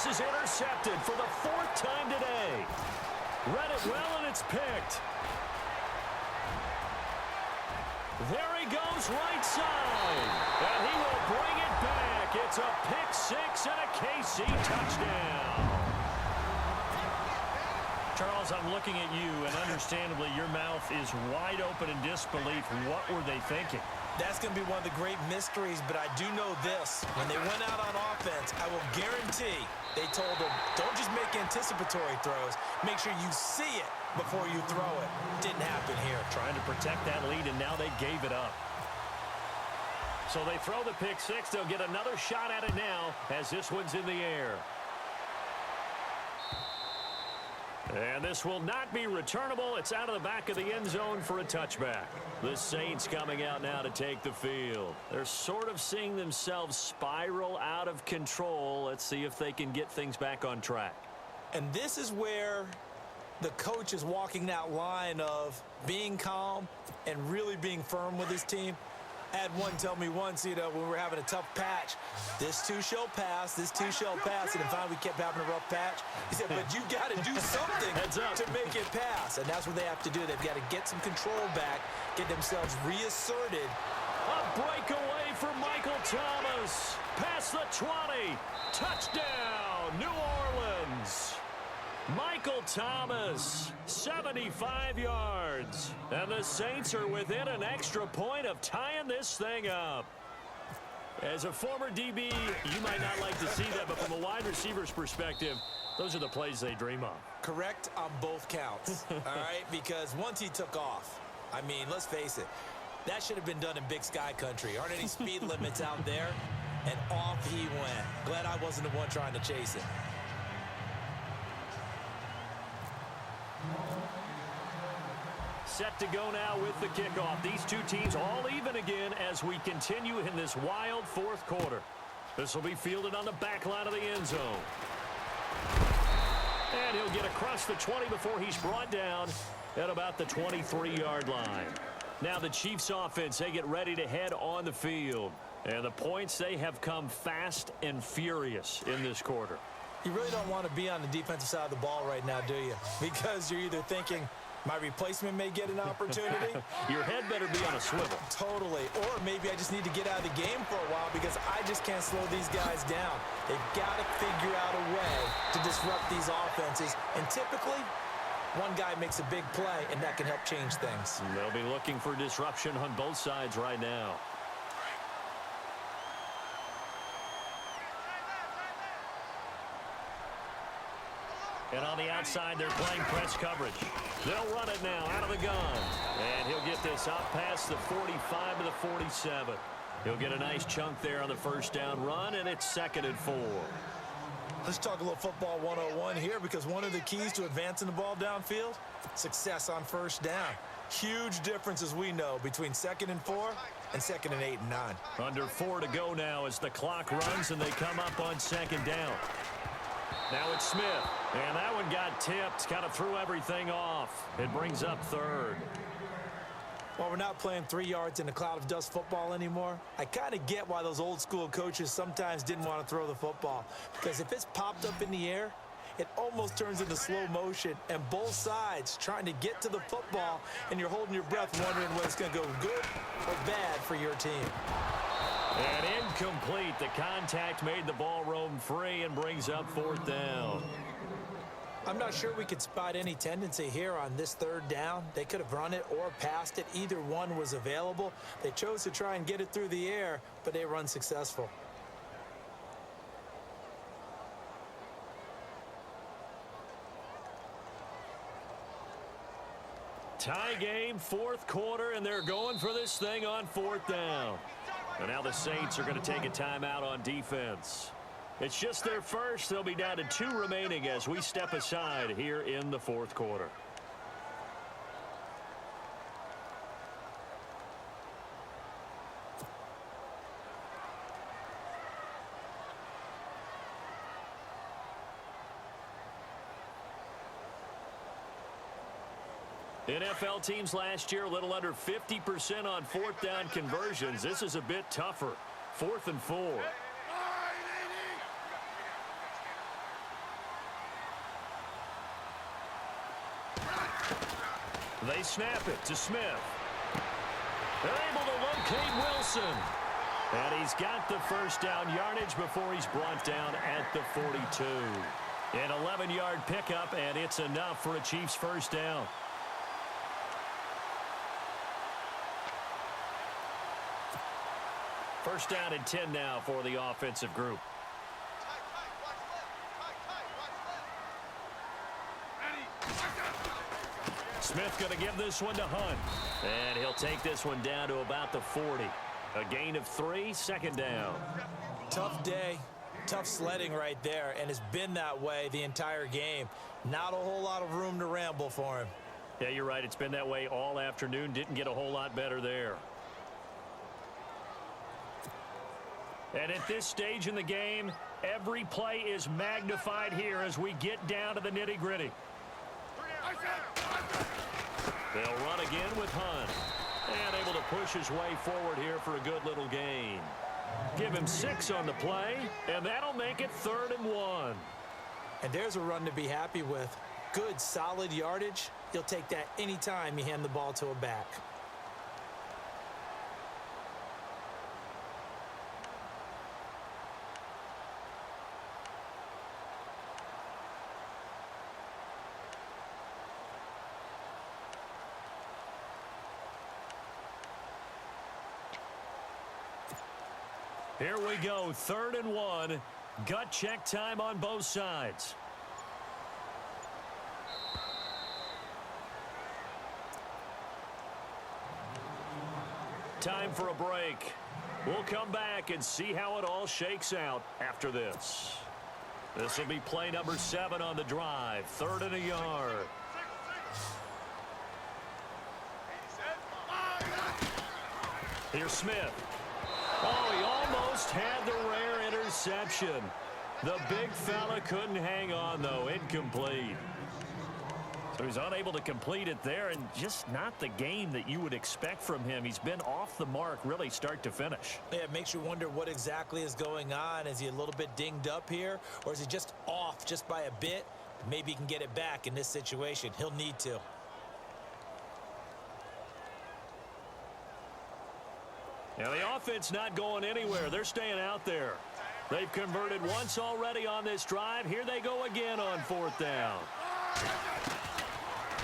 This is intercepted for the 4th time today. Read it well, and it's picked. There he goes, right side. And he will bring it back. It's a pick six and a KC touchdown. Charles, I'm looking at you, and understandably, your mouth is wide open in disbelief. What were they thinking? That's going to be one of the great mysteries, but I do know this. When they went out on offense, I will guarantee they told them, don't just make anticipatory throws. Make sure you see it before you throw it. Didn't happen here. Trying to protect that lead, and now they gave it up. So they throw the pick six. They'll get another shot at it now as this one's in the air. And this will not be returnable. It's out of the back of the end zone for a touchback. The Saints coming out now to take the field. They're sort of seeing themselves spiral out of control. Let's see if they can get things back on track. And this is where the coach is walking that line of being calm and really being firm with his team. I had one tell me once, when we were having a tough patch, this too shall pass, this too shall pass, and then finally we kept having a rough patch. He said, but you got to do something to make it pass, and that's what they have to do. They've got to get some control back, get themselves reasserted. A breakaway for Michael Thomas. Past the 20. Touchdown, New Orleans. Michael Thomas, 75 yards. And the Saints are within an extra point of tying this thing up. As a former DB, you might not like to see that, but from a wide receiver's perspective, those are the plays they dream of. Correct on both counts, all right? Because once he took off, I mean, let's face it, that should have been done in Big Sky country. Aren't any speed limits out there? And off he went. Glad I wasn't the one trying to chase it. Set to go now with the kickoff. These two teams all even again as we continue in this wild 4th quarter. This will be fielded on the back line of the end zone. And he'll get across the 20 before he's brought down at about the 23-yard line. Now the Chiefs offense, they get ready to head on the field. And the points, they have come fast and furious in this quarter. You really don't want to be on the defensive side of the ball right now, do you? Because you're either thinking, my replacement may get an opportunity. Your head better be on a swivel. Totally. Or maybe I just need to get out of the game for a while because I just can't slow these guys down. They've got to figure out a way to disrupt these offenses. And typically, one guy makes a big play, and that can help change things. They'll be looking for disruption on both sides right now. And on the outside, they're playing press coverage. They'll run it now out of the gun. And he'll get this out past the 45 to the 47. He'll get a nice chunk there on the first down run, and it's 2nd and 4. Let's talk a little football 101 here because one of the keys to advancing the ball downfield, success on first down. Huge difference, as we know, between 2nd and 4 and 2nd and 8 and 9. Under 4 to go now as the clock runs and they come up on 2nd down. Now it's Smith, and that one got tipped, kind of threw everything off. It brings up 3rd. While we're not playing 3 yards in a cloud of dust football anymore, I kind of get why those old school coaches sometimes didn't want to throw the football. Because if it's popped up in the air, it almost turns into slow motion, and both sides trying to get to the football, and you're holding your breath wondering whether it's going to go good or bad for your team. And incomplete. The contact made the ball roam free and brings up 4th down. I'm not sure we could spot any tendency here on this 3rd down. They could have run it or passed it. Either one was available. They chose to try and get it through the air, but they were unsuccessful. Tie game, 4th quarter, and they're going for this thing on 4th down. And now the Saints are going to take a timeout on defense. It's just their first. They'll be down to 2 remaining as we step aside here in the 4th quarter. NFL teams last year a little under 50% on 4th down conversions. This is a bit tougher. 4th and 4. They snap it to Smith. They're able to locate Wilson. And he's got the first down yardage before he's brought down at the 42. An 11-yard pickup, and it's enough for a Chiefs first down. First down and 10 now for the offensive group. Smith going to give this one to Hunt. And he'll take this one down to about the 40. A gain of 3, second down. Tough day, tough sledding right there, and it's been that way the entire game. Not a whole lot of room to ramble for him. Yeah, you're right. It's been that way all afternoon. Didn't get a whole lot better there. And at this stage in the game, every play is magnified here as we get down to the nitty-gritty. They'll run again with Hunt. And able to push his way forward here for a good little gain. Give him 6 on the play, and that'll make it 3rd and 1. And there's a run to be happy with. Good, solid yardage. You'll take that anytime you hand the ball to a back. Here we go, 3rd and 1. Gut check time on both sides. Time for a break. We'll come back and see how it all shakes out after this. This will be play number 7 on the drive. 3rd and a yard. Here's Smith. Oh, he almost had the rare interception. The big fella couldn't hang on, though. Incomplete. So he's unable to complete it there, and just not the game that you would expect from him. He's been off the mark, really, start to finish. Yeah, it makes you wonder what exactly is going on. Is he a little bit dinged up here, or is he just off just by a bit? Maybe he can get it back in this situation. He'll need to. Now, the offense not going anywhere. They're staying out there. They've converted once already on this drive. Here they go again on 4th down.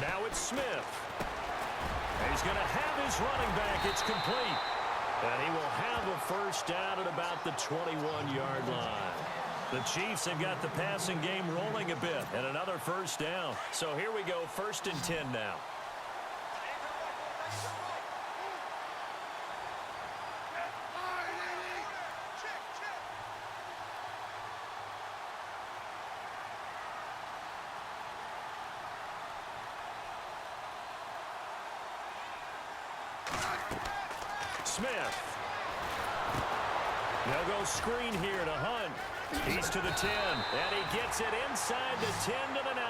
Now it's Smith. He's going to have his running back. It's complete. And he will have a first down at about the 21-yard line. The Chiefs have got the passing game rolling a bit, and another first down. So here we go, 1st and 10 now. Smith. They'll go screen here to Hunt. He's to the 10, and he gets it inside the 10 to the 9.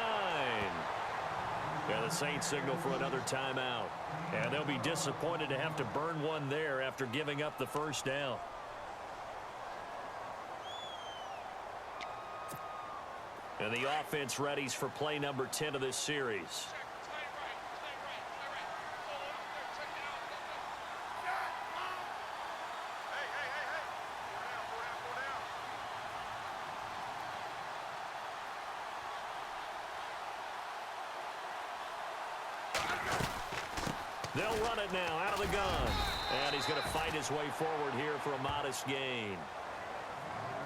And the Saints signal for another timeout. And they'll be disappointed to have to burn one there after giving up the first down. And the offense readies for play number 10 of this series. They'll run it now out of the gun. And he's going to fight his way forward here for a modest gain.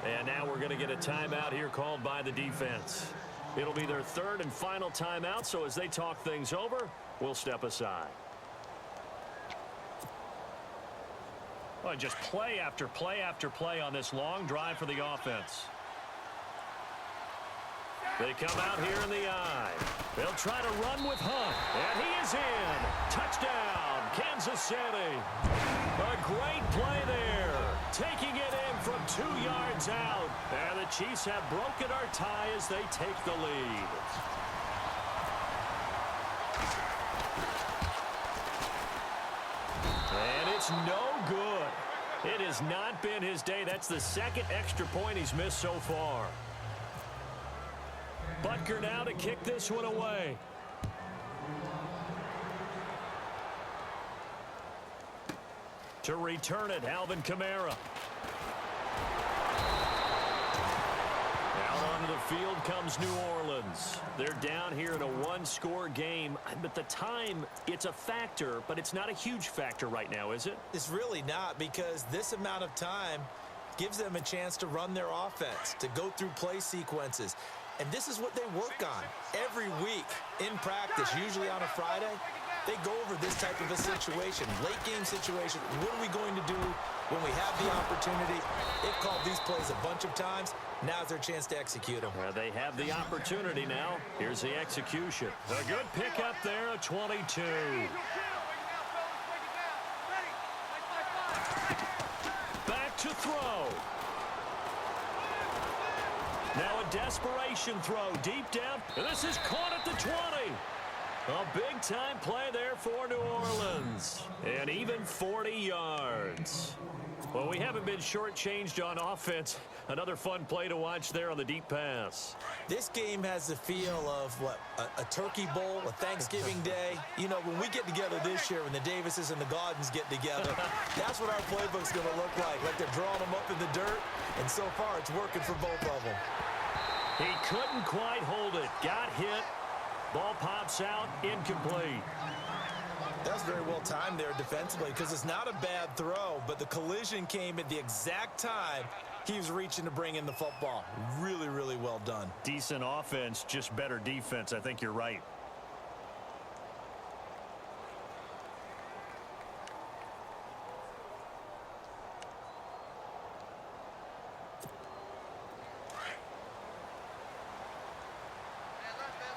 And now we're going to get a timeout here called by the defense. It'll be their 3rd and final timeout, so as they talk things over, we'll step aside. Well, just play after play after play on this long drive for the offense. They come out here in the eye. They'll try to run with Hunt. And he is in. Touchdown, Kansas City. A great play there. Taking it in from 2 yards out. And the Chiefs have broken our tie as they take the lead. And it's no good. It has not been his day. That's the 2nd extra point he's missed so far. Butker now to kick this one away. To return it, Alvin Kamara. Out onto the field comes New Orleans. They're down here in a one-score game. But the time, it's a factor, but it's not a huge factor right now, is it? It's really not, because this amount of time gives them a chance to run their offense, to go through play sequences. And this is what they work on every week in practice, usually on a Friday. They go over this type of a situation, late game situation. What are we going to do when we have the opportunity? They've called these plays a bunch of times. Now's their chance to execute them. They have the opportunity now. Here's the execution. A good pickup there, a 22. Back to throw. Now a desperation throw deep down. And this is caught at the 20. A big-time play there for New Orleans. And even 40 yards. Well, we haven't been shortchanged on offense. Another fun play to watch there on the deep pass. This game has the feel of, what, a turkey bowl, a Thanksgiving day. You know, when we get together this year, when the Davises and the Gaudens get together, that's what our playbook's going to look like they're drawing them up in the dirt. And so far, it's working for both of them. He couldn't quite hold it. Got hit. Ball pops out, incomplete. That's very well timed there defensively, because it's not a bad throw, but the collision came at the exact time he was reaching to bring in the football. Really, really well done. Decent offense, just better defense. I think you're right.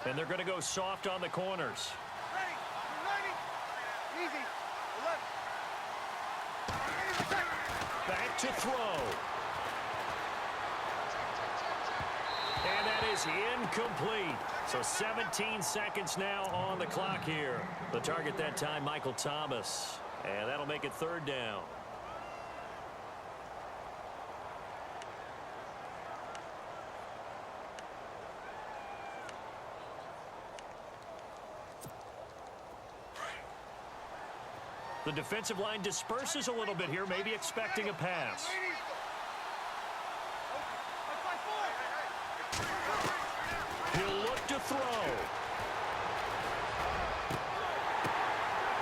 And they're going to go soft on the corners. Easy. Back to throw. And that is incomplete. So 17 seconds now on the clock here. The target that time, Michael Thomas. And that'll make it third down. The defensive line disperses a little bit here, maybe expecting a pass. He'll look to throw.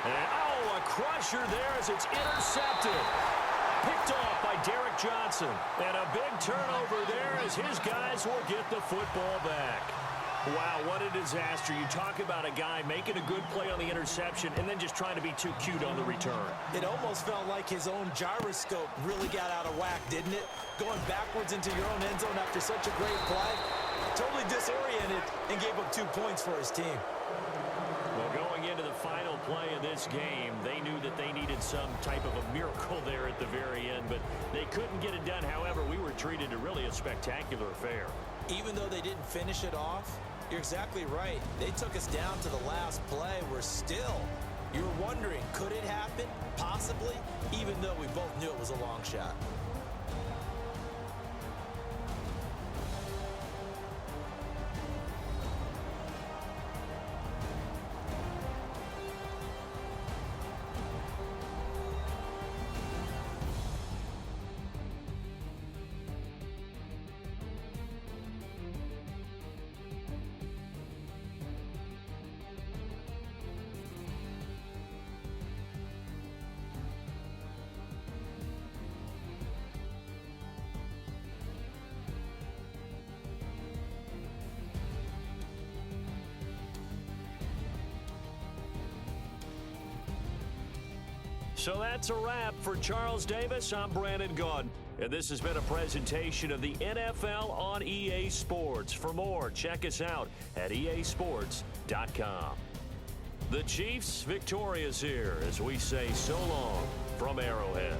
And, a crusher there as it's intercepted. Picked off by Derek Johnson. And a big turnover there as his guys will get the football back. Wow, what a disaster. You talk about a guy making a good play on the interception and then just trying to be too cute on the return. It almost felt like his own gyroscope really got out of whack, didn't it? Going backwards into your own end zone after such a great play. Totally disoriented and gave up 2 points for his team. Well, going into the final play of this game, they knew that they needed some type of a miracle there at the very end, but they couldn't get it done. However, we were treated to really a spectacular affair. Even though they didn't finish it off, you're exactly right. They took us down to the last play. You were wondering, could it happen? Possibly, even though we both knew it was a long shot. So that's a wrap for Charles Davis. I'm Brandon Gaudin. And this has been a presentation of the NFL on EA Sports. For more, check us out at easports.com. The Chiefs victorious here as we say so long from Arrowhead.